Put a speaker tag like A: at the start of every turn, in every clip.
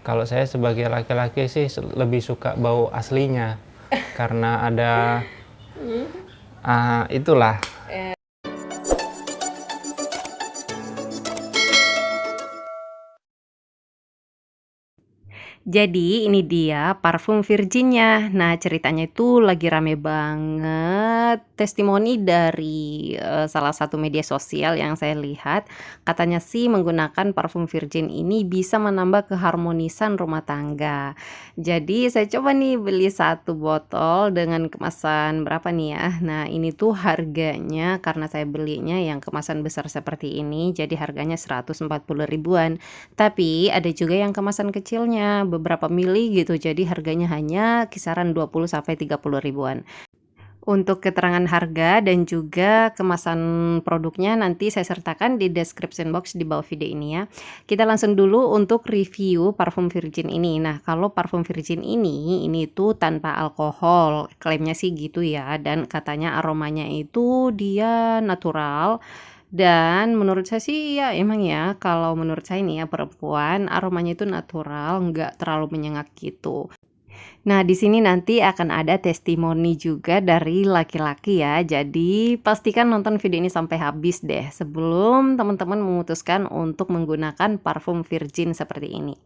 A: Kalau saya sebagai laki-laki sih lebih suka bau aslinya karena ada itulah.
B: Jadi ini dia parfum Virginnya. Nah ceritanya itu lagi rame banget testimoni dari salah satu media sosial yang saya lihat. Katanya sih menggunakan parfum Virgin ini bisa menambah keharmonisan rumah tangga. Jadi saya coba nih beli satu botol dengan kemasan berapa nih ya. Nah ini tuh harganya karena saya belinya yang kemasan besar seperti ini. Jadi harganya 140 ribuan. Tapi ada juga yang kemasan kecilnya, beberapa mili gitu, jadi harganya hanya kisaran 20-30 ribuan. Untuk keterangan harga dan juga kemasan produknya nanti saya sertakan di description box di bawah video ini ya. Kita langsung dulu untuk review parfum Virgin ini. Nah, kalau parfum Virgin ini tuh tanpa alkohol, klaimnya sih gitu ya, dan katanya aromanya itu dia natural. Dan menurut saya sih ya emang ya, kalau menurut saya nih ya perempuan aromanya itu natural, nggak terlalu menyengat gitu. Nah, di sini nanti akan ada testimoni juga dari laki-laki ya. Jadi, pastikan nonton video ini sampai habis deh sebelum teman-teman memutuskan untuk menggunakan parfum Virgin seperti ini.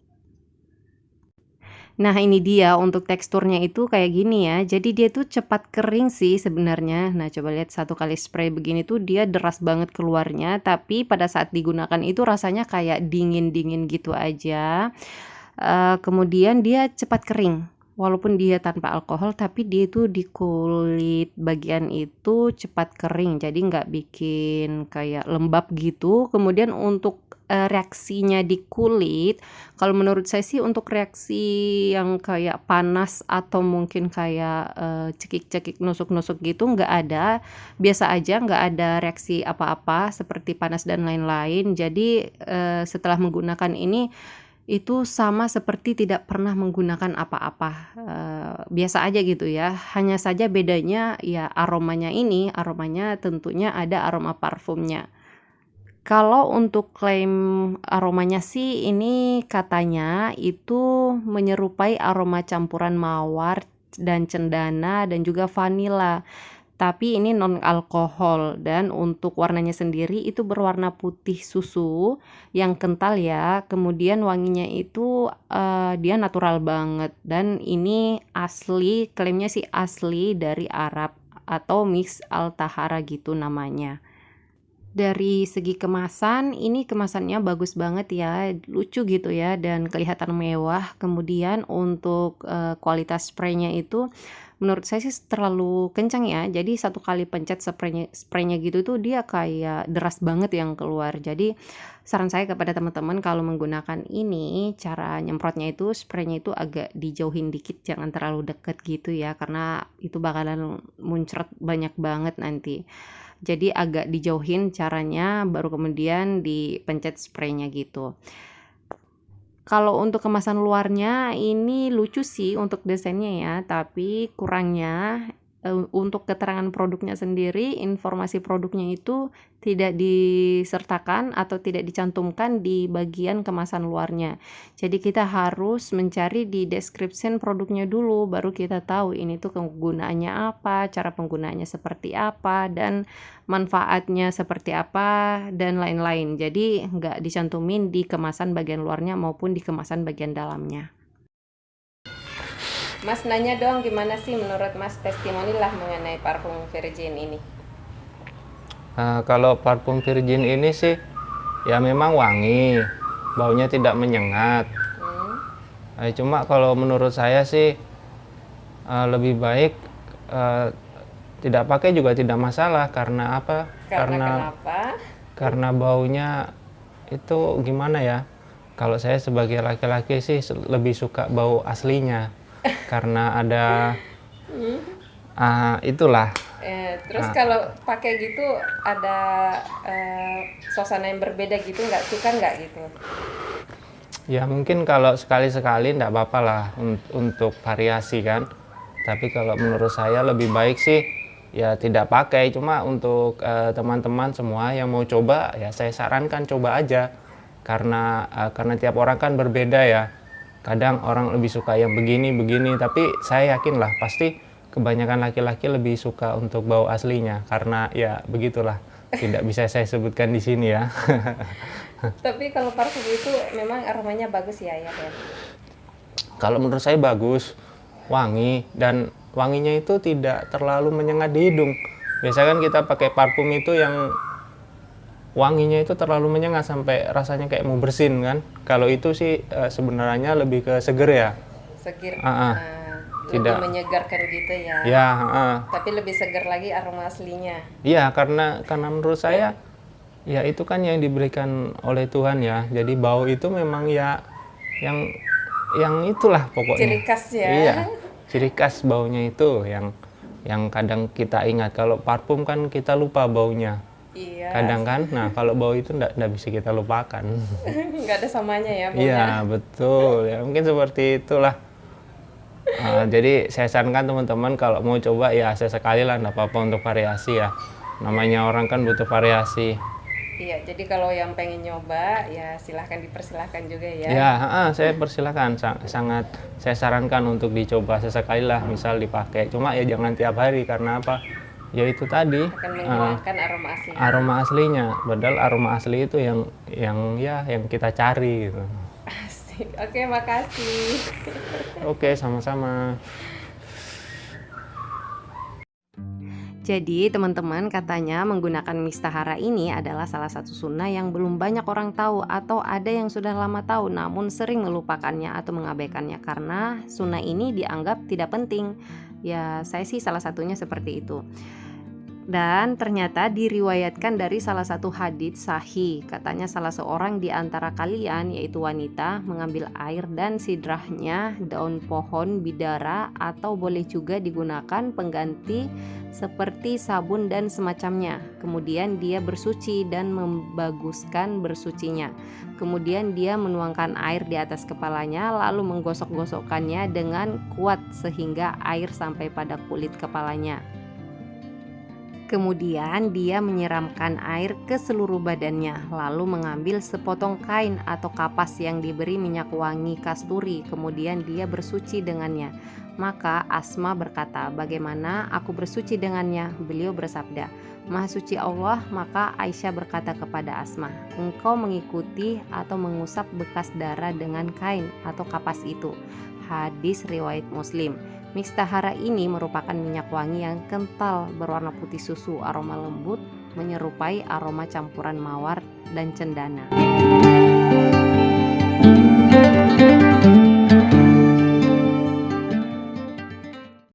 B: Nah, ini dia untuk teksturnya itu kayak gini ya. Jadi dia tuh cepat kering sih sebenarnya. Nah, coba lihat satu kali spray begini tuh dia deras banget keluarnya, tapi pada saat digunakan itu rasanya kayak dingin-dingin gitu aja. Kemudian dia cepat kering. Walaupun dia tanpa alkohol, tapi dia itu di kulit bagian itu cepat kering, jadi nggak bikin kayak lembab gitu. Kemudian untuk reaksinya di kulit, kalau menurut saya sih untuk reaksi yang kayak panas atau mungkin kayak cekik-cekik, nusuk-nusuk gitu nggak ada. Biasa aja, nggak ada reaksi apa-apa seperti panas dan lain-lain. Jadi setelah menggunakan ini itu sama seperti tidak pernah menggunakan apa-apa, biasa aja gitu ya. Hanya saja bedanya ya aromanya tentunya ada aroma parfumnya. Kalau untuk klaim aromanya sih ini katanya itu menyerupai aroma campuran mawar dan cendana dan juga vanila. Tapi ini non alkohol dan untuk warnanya sendiri itu berwarna putih susu yang kental ya. Kemudian wanginya itu dia natural banget dan ini asli, klaimnya sih asli dari Arab atau Mix Al Tahara gitu namanya. Dari segi kemasan, ini kemasannya bagus banget ya, lucu gitu ya dan kelihatan mewah. Kemudian untuk kualitas spraynya itu menurut saya sih terlalu kencang ya. Jadi satu kali pencet spraynya gitu tuh dia kayak deras banget yang keluar. Jadi saran saya kepada teman-teman kalau menggunakan ini, cara nyemprotnya itu spraynya itu agak dijauhin dikit, jangan terlalu deket gitu ya, karena itu bakalan muncrat banyak banget nanti. Jadi agak dijauhin caranya, baru kemudian dipencet spraynya gitu. Kalau untuk kemasan luarnya ini lucu sih untuk desainnya ya, tapi kurangnya untuk keterangan produknya sendiri, informasi produknya itu tidak disertakan atau tidak dicantumkan di bagian kemasan luarnya. Jadi kita harus mencari di description produknya dulu, baru kita tahu ini tuh kegunaannya apa, cara penggunaannya seperti apa, dan manfaatnya seperti apa, dan lain-lain. Jadi nggak dicantumin di kemasan bagian luarnya maupun di kemasan bagian dalamnya. Mas nanya dong gimana sih menurut Mas testimoni lah mengenai parfum Virgin ini.
A: Kalau parfum Virgin ini sih ya memang wangi, baunya tidak menyengat. Cuma kalau menurut saya sih lebih baik tidak pakai juga tidak masalah. Karena apa?
B: Kenapa?
A: Karena baunya itu gimana ya? Kalau saya sebagai laki-laki sih lebih suka bau aslinya karena ada itulah.
B: Terus kalau pakai gitu ada suasana yang berbeda gitu, nggak suka nggak gitu?
A: Ya mungkin kalau sekali-sekali enggak apa-apa lah untuk variasi kan. Tapi kalau menurut saya lebih baik sih ya tidak pakai. Cuma untuk teman-teman semua yang mau coba ya saya sarankan coba aja. Karena tiap orang kan berbeda ya. kadang orang lebih suka yang begini, tapi saya yakin lah pasti kebanyakan laki-laki lebih suka untuk bau aslinya, karena ya begitulah, tidak bisa saya sebutkan di sini ya.
B: Tapi kalau parfum itu memang aromanya bagus ya Ben?
A: Kalau menurut saya bagus, wangi, dan wanginya itu tidak terlalu menyengat di hidung. Biasanya kan kita pakai parfum itu yang wanginya itu terlalu menyengat sampai rasanya kayak mau bersin kan. Kalau itu sih sebenarnya lebih ke seger ya.
B: Seger.
A: Tidak
B: lebih menyegarkan gitu ya.
A: Ya,
B: Tapi lebih segar lagi aroma aslinya.
A: Iya, karena menurut saya ya itu kan yang diberikan oleh Tuhan ya. Jadi bau itu memang ya yang itulah pokoknya.
B: Ciri khas ya.
A: Iya. Ciri khas baunya itu yang kadang kita ingat. Kalau parfum kan kita lupa baunya.
B: Iya.
A: Kadang kan, nah kalau bau itu enggak bisa kita lupakan.
B: Nggak ada samanya ya baunya.
A: Iya, betul. Ya mungkin seperti itulah. Jadi saya sarankan teman-teman kalau mau coba ya sesekali lah, enggak apa-apa untuk variasi ya. Namanya orang kan butuh variasi.
B: Iya, jadi kalau yang pengen nyoba ya silahkan dipersilahkan juga ya.
A: Ya, saya persilahkan, sangat saya sarankan untuk dicoba sesekali lah, misal dipakai. Cuma ya jangan tiap hari, karena apa? Ya itu tadi
B: akan menghilangkan aroma aslinya.
A: Aroma aslinya, padahal aroma asli itu yang kita cari gitu.
B: Asik. Oke, makasih.
A: Oke, sama-sama.
B: Jadi teman-teman, katanya menggunakan mistahara ini adalah salah satu sunnah yang belum banyak orang tahu, atau ada yang sudah lama tahu namun sering melupakannya atau mengabaikannya karena sunnah ini dianggap tidak penting. Ya saya sih salah satunya seperti itu. Dan ternyata diriwayatkan dari salah satu hadits sahih, katanya salah seorang di antara kalian, yaitu wanita, mengambil air dan sidrahnya daun pohon bidara, atau boleh juga digunakan pengganti seperti sabun dan semacamnya. Kemudian dia bersuci dan membaguskan bersucinya. Kemudian dia menuangkan air di atas kepalanya, lalu menggosok-gosokkannya dengan kuat sehingga air sampai pada kulit kepalanya. Kemudian dia menyiramkan air ke seluruh badannya, lalu mengambil sepotong kain atau kapas yang diberi minyak wangi kasturi, kemudian dia bersuci dengannya. Maka Asma berkata, "Bagaimana aku bersuci dengannya?" Beliau bersabda, "Maha suci Allah." Maka Aisyah berkata kepada Asma, "Engkau mengikuti atau mengusap bekas darah dengan kain atau kapas itu." Hadis riwayat Muslim. Mistahara ini merupakan minyak wangi yang kental berwarna putih susu, aroma lembut, menyerupai aroma campuran mawar dan cendana.